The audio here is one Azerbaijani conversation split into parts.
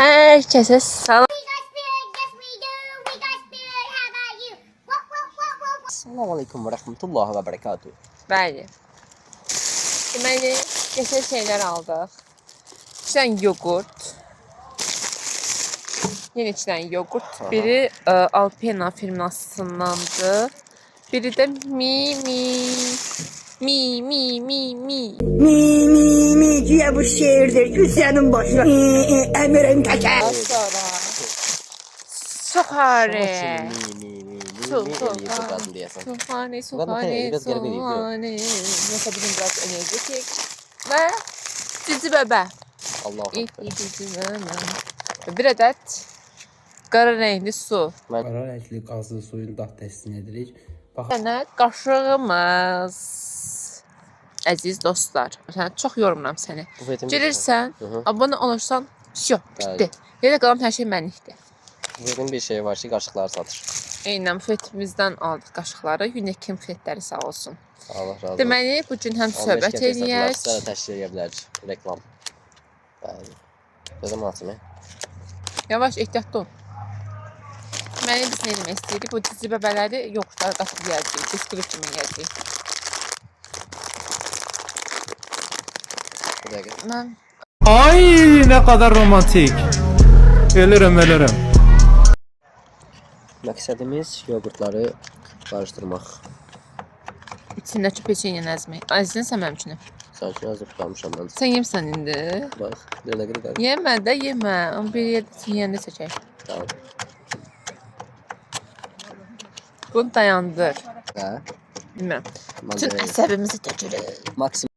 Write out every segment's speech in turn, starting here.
Herkese salam. Assalamu alaikum ve rahmetullahi ve berekatuhu. Bəli. Deməli, qəşəng şeylər aldıq. 2 dənə yoğurt. Yenə 2 dənə yoğurt. Biri Alpena firmasındandır. Biri də Mi diye bu şehirdir. Hüseyin'in başına. Emir'in teker. Sonra Sokare. Sohane. Mesela bizim biraz enerjik. Ve cici bebe. Allahu ekber. Bir adet qara rəngli su. Qara rəngli qazlı suyun dad təhsin edirik. Bir dənə qaşığımız. Əziz dostlar, mən çox yormuram səni. Girirsən, abunə olursan, bitdi. Yerdə qalan hər şey mənlikdir. Bugün bir şey var ki, qaşıqları satır. Eynən fetimizdən aldıq qaşıqları. Yunekin fetləri sağ olsun. Allah razı olsun. Deməli, bugün həm söhbət eləyək. Sonra təşkil edə bilərik. Reklam. Bəli. Gözüm açım. Yavaş, ehtiyatlı ol. Deməli, biz nə demək istəyirik? Bu cici bəbələri yoxuşlara qatıb yiyəcəyik. Bisküvit kimi yiyəcəyik. Bir dəqiqə. Mən Ay ne kadar romantik. Ölürüm. Məqsədimiz yoğurtları qarışdırmaq. içindəki peçenye əzmək. Əzizin sən mənim üçün. Sanki hazır tutarmışam ben. Sən yemsən indi. Bax, bir dəqiqə qarış. Yemə də yemə. Onu bir yerdə yeyəndə çəkək. Tamam. Bunu dayandır. Hə? Bilmirəm. Bütün əsəbimizi tökürük. Maksimum.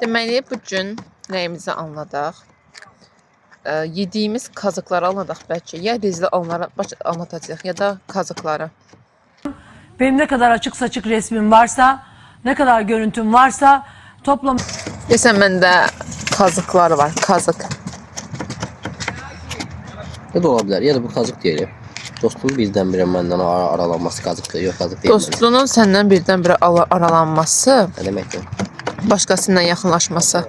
Deməli, bugün nəyimizi anladıq? Yediyimiz kazıkları anladıq bəlkə. Ya rezili anlatacaq, ya da kazıkları. Benim ne kadar açık saçık resmim varsa, ne kadar görüntüm varsa toplam... Desən məndə kazıklar var, kazık. Ya da ola bilər, ya da bu kazık deyil. Dostum birdən-birə məndən aralanması kazıqdır, yox kazık deyil. Dostunun səndən birdən-birə aralanması, Nə deməkdir? başqasından yaxınlaşması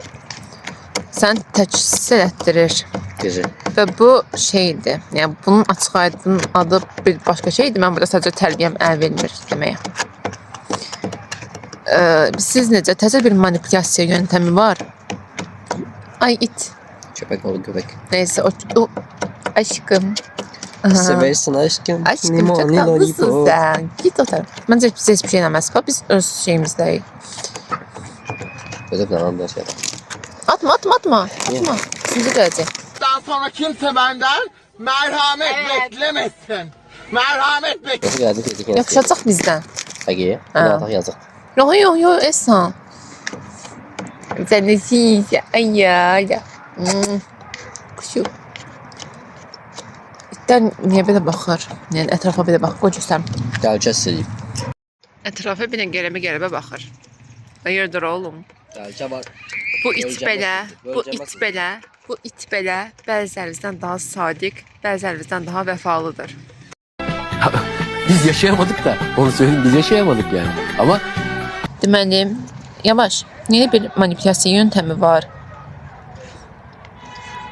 sən təchsis elətdirir. Gecə. Və bu şeydir. Yəni bunun açıq aydın adı bir başqa şeydir. Mən burada sadəcə tərbiyəm əl vermir deməyə. Siz necə təzə bir manipulyasiya yöntəmi var? Ay it. Köpək oğlu köpək. Neyse o aşkım. Seversin aşkım. Aşkım çok tatlısın sen. Git o tarafa. Bence bize hiçbir şey demez. Biz öz şeyimizdeyiz. Gözüm lan şey. Atma. Şimdi gelecek. Daha sonra kimse benden merhamet beklemesin. Merhamet beklemesin. Yox, gəldik dedik. Yapışacaq bizdən. Həqiqi. Daha yazıq. Yok Esan. Sen nesin? Ay ya. Kuşu. İtlər niyə belə baxır? Yəni ətrafa belə bax, qoy göstərim. Gəlcə sileyim. Ətrafa bir də qəribə baxır. Hayırdır oğlum? Gəlcə var. Bu it belə bəzilərimizdən daha sadiq, bəzilərimizdən daha vəfalıdır. Biz yaşayamadık da. Onu söyleyeyim, biz yaşayamadık yani. Ama Deməli, yavaş, yeni bir manipulyasiya yöntəmi var.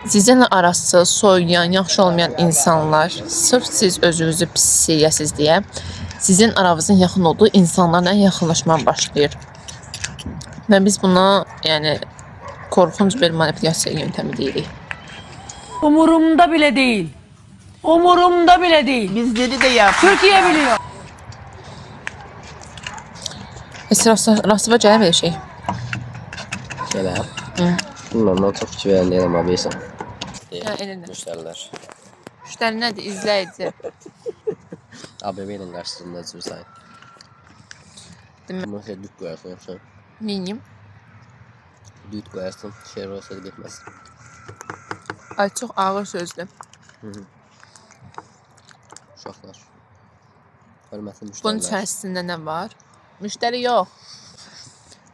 Sizinlə arası soyuyan, yaxşı olmayan insanlar, sırf siz özünüzü pis hissəyəsiz deyə, sizin aranızın yaxın olduğu insanlarla yaxınlaşmaya başlayır. Və biz buna, yəni, korkunç bir manipulyasiya yöntəmi deyirik. Umurumda bile değil. Umurumda bile değil. Bizleri de yap. Türkiye biliyor. Rastıva gələ belə şey. Gələ. Bilməm, mən çox fikir verən deyiləm, abi, yesən. Elində. Müştərilər. Müştəri nədir? İzləyici. ABB ilə qarşısında cür sayın. Bunu düt qoyarsın, yoxsa? Neyim? Düt qoyarsın, şeir olsa da getməz. Ay, çox ağır sözdür. Uşaqlar. Hörmətli müştərilər. Bunun içərisində nə var? Müştəri yox.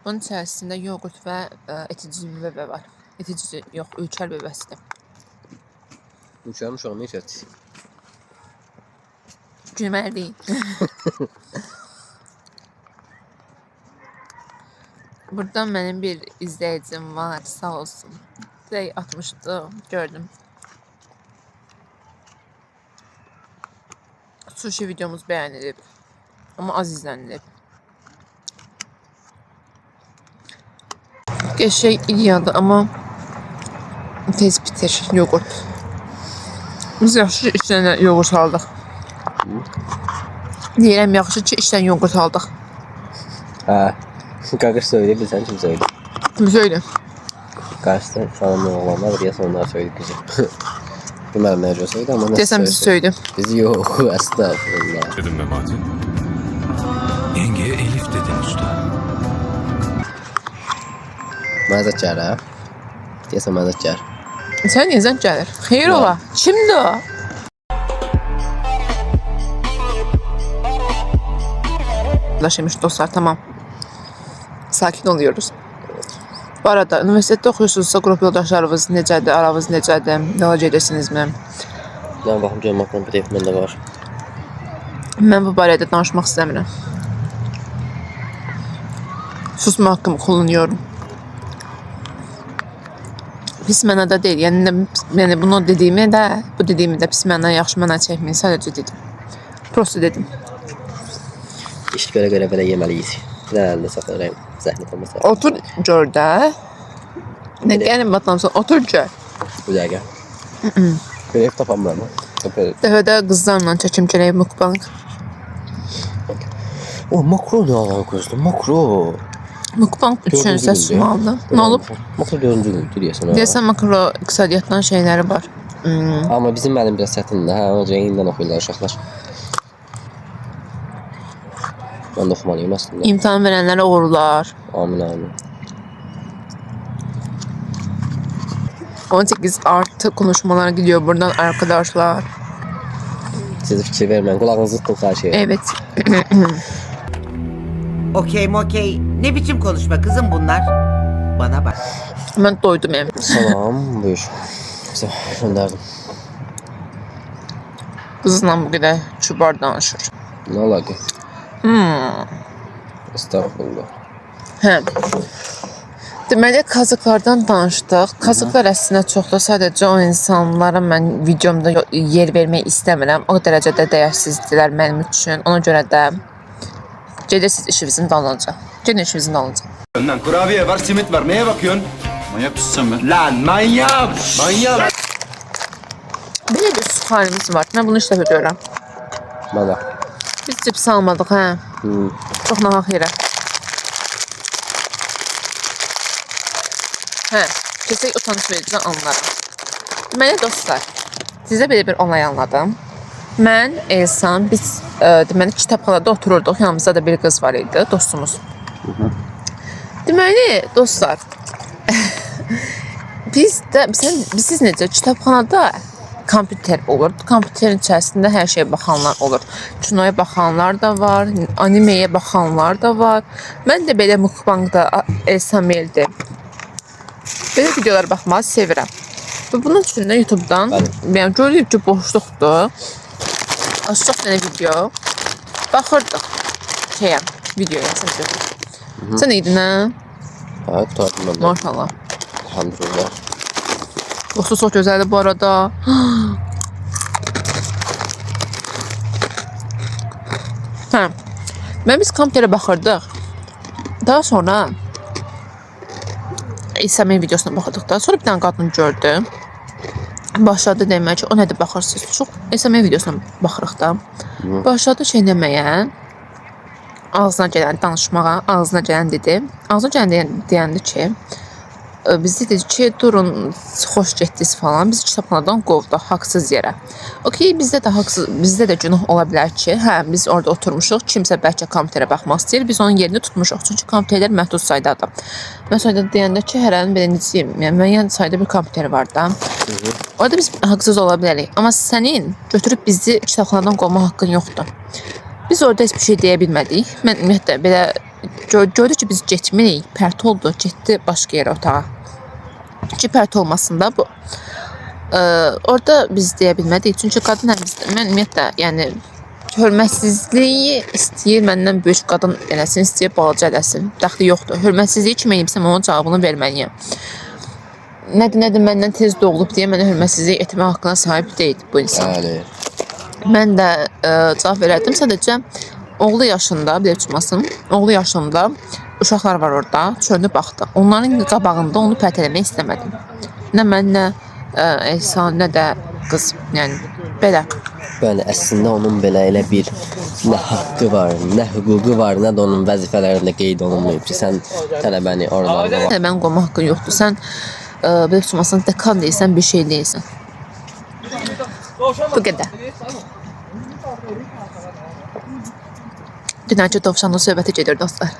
Bunun içərisində yoğurt və etici bebə var. Etici yox, ülkər bebəsidir. Ülkənin uşağını içərdik. Gülməli deyil. Burada benim bir izleyicim var, sağ olsun. Direkt atmıştı, gördüm. Sushi videomuz beğenilip ama az izlenilip. Geçək İlyadı ama tez bitir yoğurt. Biz yaxşı ki işdən yoğurt aldıq. Deyirəm yaxşı ki işdən yoğurt aldıq. Ha. Kardeş söyle bilsen kim söyle. Kim söyle? Karşıda sanımlı olanlar bir onlar söyledik bize. Bilmem ne söyledi ama nasıl Desəm bizi söyle. Biz yok estağfurullah. Dedim Memati. Yengeye Elif dedin usta. Mazat ha. Desem mazat çağır. Sən neyəsən gəlir? Xeyir ola. Kimdir o? Anlaşılmış dostlar, tamam. Sakin oluyoruz. Bu arada üniversitede oxuyursunuzsa qrup yoldaşlarınız necədir, aranız necədir, yola gedirsinizmi? Ben bakım canım aklım bir de var. Mən bu barədə danışmaq istəmirəm. Susma haqqımı kullanıyorum. Pis mənada deyil. Yəni bunu dediyimi də, bu dediyimi də pis mənada, yaxşı mənada çəkməyin. Sadəcə dedim. Prosto dedim. İş göre böyle yemeliyiz. Genelde saklarım. Zahmet olmasa. Otur gör də. Nə gəlin batamsan, otur gör. Güzel gel. Bir ev tapamam mı? Dəfədə qızlarla çəkim gələk mukbang. O makro ne alan gözlü? Makro. Mukbang üçün isə sualdı. Nə olub? Makro 4-cü gündür deyəsən. Deyəsən makro iqtisadiyyatdan şeyləri var. Ama bizim mənim biraz çətindir. Hə, o yayından oxuyurlar uşaqlar. Ben de oxumalıyım aslında. İmtahan verənlərə uğurlar. Amin amin. 18 artı konuşmalar gidiyor buradan arkadaşlar. Siz fikir vermeyin. Kulağınızı tutun karşıya. Evet. Okey. Ne biçim konuşma kızım bunlar? Bana bak. Mən doydum yani. Salam, buyur. Güzel, gönderdim. Qızla bu qədər kübar danışır. Ne alaka? Estağfurullah. Hə. Deməli, kazıklardan danışdıq. Kazıklar əslində çoxdur. Sadəcə o insanlara mən videomda yer vermək istəmirəm. O dərəcədə dəyərsizdirlər mənim üçün. Ona görə də gedirsiniz işinizin dalınca. Gedin işinizin dalınca. Önden kurabiye var, simit var. Neye bakıyorsun? Manyak mısın sen be? Lan manyak! Manyak! Belə bir su halimiz var. Mən bunu işlə görürəm. Bana. Biz cips almadıq, hə? Çox nahaq yerə. Hə, keçək utanış verici anlara. Deməli dostlar, sizə belə bir olay anladım. Mən, Elsan, biz deməli kitabxanada otururduq. Yanımızda da bir qız var idi, dostumuz. Deməli dostlar, siz necə kitabxanada kompüter olur. Kompüterin içərisində hər şeyə baxanlar olur. Kinoya baxanlar da var, animeyə baxanlar da var. Mən də belə mukbangda Elsamel'dir. Belə videolara baxmağı sevirəm. Və bunun üçün də YouTube'dan, yəni görülüb ki, boşluqdur. Az çox dənə video baxırdıq videoya. Sən idin, hə? Ha, tutardım ben de. Maşallah. Elhamdülillah. Dostu çox gözəldir bu arada. Hə. Biz kompüterə baxırdıq. Daha sonra İsa'nın videosuna baxırdıq da. Sonra bir dənə qadın gördüm. Başladı demək ki, o nədir baxırsınız? Çox İsa'nın videosuna baxırıq da. Başladı şey deməyə. Ağzına gələn danışmağa, ağzına gələn dedi. Ağzına gələn deyəndi ki, biz dedik ki, durun, xoş getdiniz falan. Biz kitabxanadan qovdu, haqsız yerə. Okey, bizdə də günah ola bilər ki, hə, biz orada oturmuşuq, kimsə bəlkə kompüterə baxmaq istəyir, biz onun yerini tutmuşuq. Çünki kompüterlər məhdud saydadır. Mən sayda deyəndə ki, hərənin belə necəyim, yəni müəyyən sayda bir kompüter var da. Orada biz haqsız ola bilərik. Amma sənin götürüb bizi kitabxanadan qovma haqqın yoxdur. Biz orada heç bir şey deyə bilmədik. Mən ümumiyyətlə belə gördük ki, biz getmirik, pərt oldu, getdi başqa yerə otağa. Ki, pərt olmasında bu. Orada biz deyə bilmədik. Çünki qadın mən ümumiyyətlə, yəni hörmətsizliyi istəyir məndən böyük qadın eləsin, istəyir balaca eləsin. Dəxli yoxdur. Hörmətsizliyi kim eləyibsə onun cavabını verməliyəm. Nədir məndən tez doğulub deyə mənə hörmətsizlik etmə haqqına sahib deyil bu insan. Bəli. Mən də cavab verərdim. Sadəcə oğlu yaşında, bir çıxmasın, oğlu yaşında uşaqlar var orada, çönüb baxdı. Onların qabağında onu pərtələmək istəmədim. Nə mən, nə Ehsan, nə də qız. Yəni belə. Bəli, əslində onun belə elə bir nə haqqı var, nə hüququ var, nə də onun vəzifələrində qeyd olunmayıb ki, sən tələbəni oralarda var. Tələbənin qoyma haqqın yoxdur. Sən bir çıxmasın, dekan deyilsən, bir şey deyilsən. Bu qədər. Dünənki dovşanın söhbəti gedir dostlar.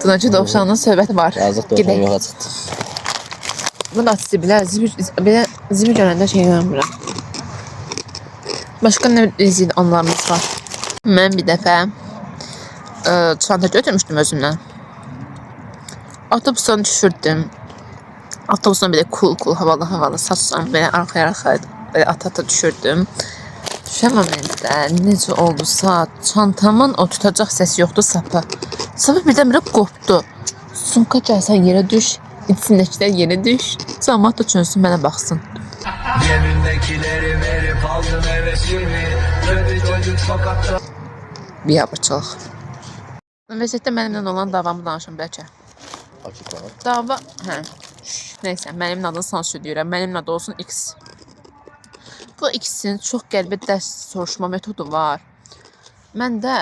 Dünənki dovşanın söhbəti var. Yazıq dovşan yoxa çıxdı. Bu da belə zibi görəndə şey görmürəm. Başqa nə rezil anlarımız var. Mən bir dəfə çanta götürmüşdüm özümlə. Otobusdan düşürdüm. Otobusdan belə cool havalı saçsam belə arxaya belə ata düşürdüm. Düşəməməkdə necə oldusa çantamın o tutacaq səsi yoxdur sapı. Sapı birdən-birə qopdu. Sumka gəlsən yerə düş, içindəkilər yerə düş. Cəmaət da çönsün mənə baxsın. Biabırçılıq. Universitetdə mənimlə olan davamı danışım bəlkə. Dava, neysə, mənim adını sansür deyirəm. Mənim adı olsun X. Bu X-in çox qəlbə dərs soruşma metodu var. Mən də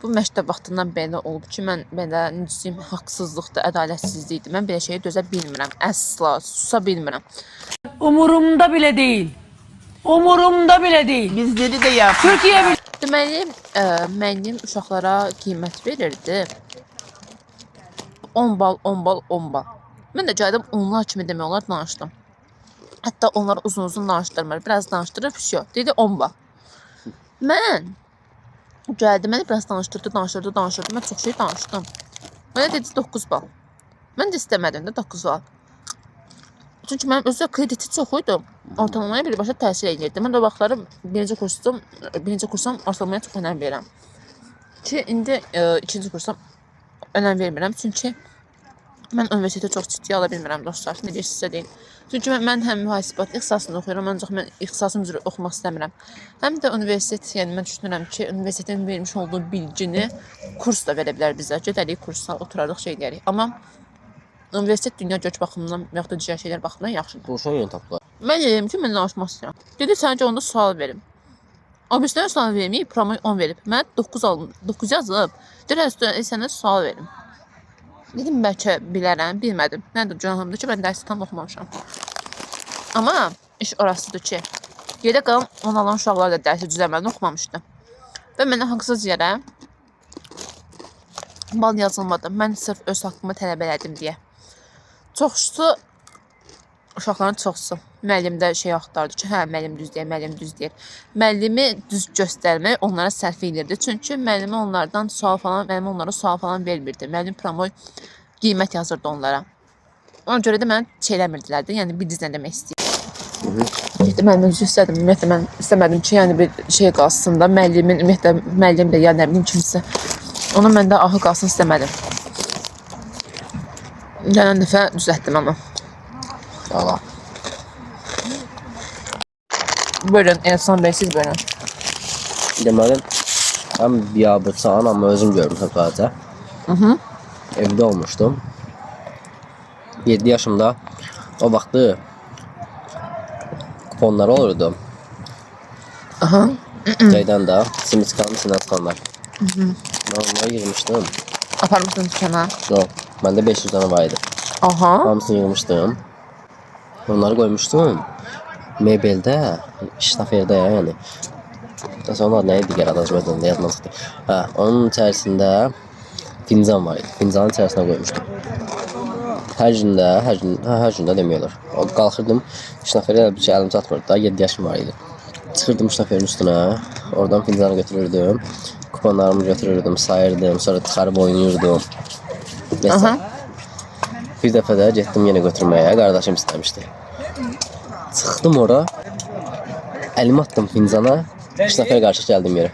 bu məktəb vaxtından belə oldu ki, mən belə necəsiyim, haqsızlıqdır, ədalətsizlikdir. Mən belə şeyə dözə bilmirəm. Əsla, susa bilmirəm. Umurumda bile değil. Umurumda bile değil. Bizleri de yap. Türkiye bir... Deməli, müəllim uşaqlara qiymət verirdi. 10 bal, 10 bal, 10 bal. Mən də gəldim onlar kimi demək olar danışdım. Hətta onları uzun danışdırmır. Biraz danışdırır, püsüyor. Dedi 10 bal. Mən gəldim, məni biraz danışdırdı. Mən çox şey danışdım. Mənə dedi 9 bal. Mən də istəmədim də 9 bal. Çünki mənim özü krediti çox idi. Ortalamaya birbaşa təsir edirdi. Mən də o vaxtları birinci kursam ortalamaya çox önəm verirəm. Ki, indi ikinci kursam önəm vermirəm. Çünki mən universitetə çox ciddiyə ala bilmirəm dostlar. Ne deyirsinizsə deyin. Çünki mən həm mühasibat ixtisasını oxuyuram, ancaq mən ixtisasım üzrə oxumaq istəmirəm. Həm də universitet, yəni mən düşünürəm ki, universitetin vermiş olduğu bilgini kurs da verə bilər bizə. Gedərik kursa, oturarıq şey deyərik. Amma universitet dünya göç baxımından və yaxud da digər şeylər baxımından yaxşıdır. Buluşan yön tapdılar. Mən dedim ki, mən danışmaq istəyirəm. Dedi, səncə onda sual verim. Abisdən sual verməyib, promoy 10 verib. Mən 9 yazıb. Deyir, sənə sual verim. Dedim, bəlkə bilərəm, bilmədim. Mən də canımdır ki, mən dərsi tam oxumamışam. Amma iş orasıdır ki, yerdə qalan 10 alan uşaqlar da dərsi düzəlməni oxumamışdı. Və mənə haqsız yerə bal yazılmadı. Mən sırf öz haqqımı tələb elədim deyə. Çoxsu, uşaqların çoxsu. Müəllim də şey axtardı ki, hə, müəllim düz deyir. Müəllimi düz göstərmək onlara sərf edirdi. Çünki müəllimi onlara sual falan vermirdi. Müəllim promoy qiymət yazırdı onlara. Ona görə də mənə çeyləmirdilər də, yəni bir dizlə demək istəyir. Mən özü istədim, ümumiyyətlə mən istəmədim ki, yəni bir şey qalsın da, müəllim də, ya nə bilim kimsə, onu məndə ahı qalsın istəmədim. Gələn dəfə düzəltdim amma. Allah. Buyurun, Ehsan bəy, siz buyurun. Deməli, həm biabırçağın, amma özüm görmüşəm sadəcə. Evdə olmuşdum. 7 yaşımda o vaxtı kuponlar olurdu. Şeydən də, simitskanın içindən çıxanlar. Mən onları yığmışdım. Aparmışsın dükkana. Yox, məndə 500 dənə var idi. Aha. Hamısını yığmışdım. Onları qoymuşdum. Mebeldə, ştaferdə yəni. Sonra nə idi digər adacımdan da yadımdan çıxdı. Onun içərisində fincan var idi. Fincanın içərisinə qoymuşdum. Hər gündə demiyorlar. Qalxırdım, ştaferi elə bir şey əlim çatmırdı da, 7 yaşım var idi. Çıxırdım ştaferin üstünə, oradan fincanı götürürdüm. Kuponlarımı götürürdüm, sayırdım, sonra çıxarıb oynayırdım. Mesela. Bir dəfə də getdim yenə götürməyə, qardaşım istəmişdi. Çıxdım ora, əlimi attım fincana, ştaferi qarşı gəldim yerə.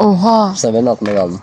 Oha. Bu seferin altında kaldım.